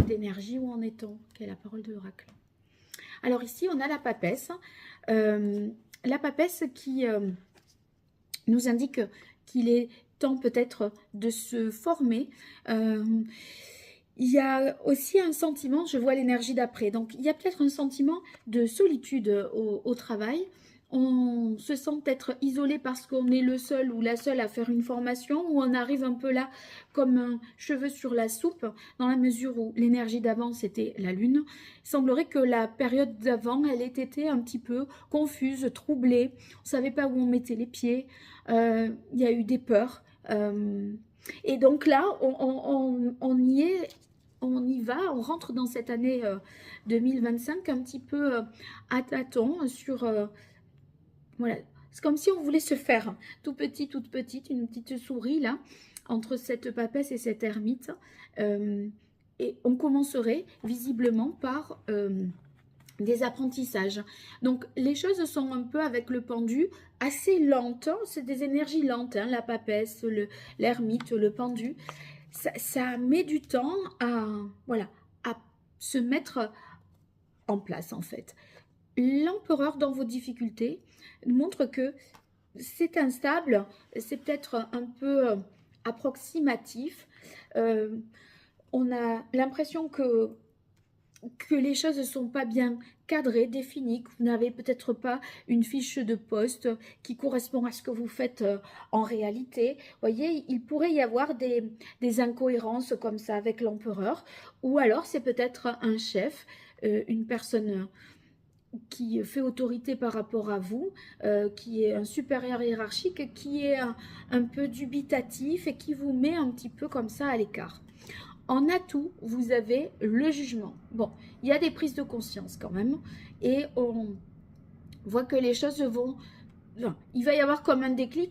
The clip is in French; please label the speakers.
Speaker 1: d'énergie, où en est-on? Quelle est la parole de l'oracle? Alors ici, on a la papesse. La papesse qui nous indique qu'il est temps peut-être de se former. Il y a aussi un sentiment, je vois l'énergie d'après, donc il y a peut-être un sentiment de solitude au travail. On se sent peut-être isolé parce qu'on est le seul ou la seule à faire une formation, ou on arrive un peu là comme un cheveu sur la soupe, dans la mesure où l'énergie d'avant c'était la lune. Il semblerait que la période d'avant, elle ait été un petit peu confuse, troublée, on ne savait pas où on mettait les pieds, il y a eu des peurs. Et donc là, on y est, on y va, on rentre dans cette année 2025 un petit peu à tâtons sur... voilà, c'est comme si on voulait se faire tout petit, toute petite, une petite souris là, entre cette papesse et cette ermite. Et on commencerait visiblement par des apprentissages. Donc les choses sont un peu avec le pendu assez lentes, c'est des énergies lentes, hein, la papesse, l'ermite, le pendu. Ça met du temps à, voilà, à se mettre en place en fait. L'empereur dans vos difficultés montre que c'est instable, c'est peut-être un peu approximatif. On a l'impression que les choses ne sont pas bien cadrées, définies, que vous n'avez peut-être pas une fiche de poste qui correspond à ce que vous faites en réalité. Vous voyez, il pourrait y avoir des incohérences comme ça avec l'empereur, ou alors c'est peut-être un chef, une personne qui fait autorité par rapport à vous, qui est un supérieur hiérarchique, qui est un peu dubitatif et qui vous met un petit peu comme ça à l'écart. En atout, vous avez le jugement. Bon, il y a des prises de conscience quand même, et on voit que les choses vont... Enfin, il va y avoir comme un déclic,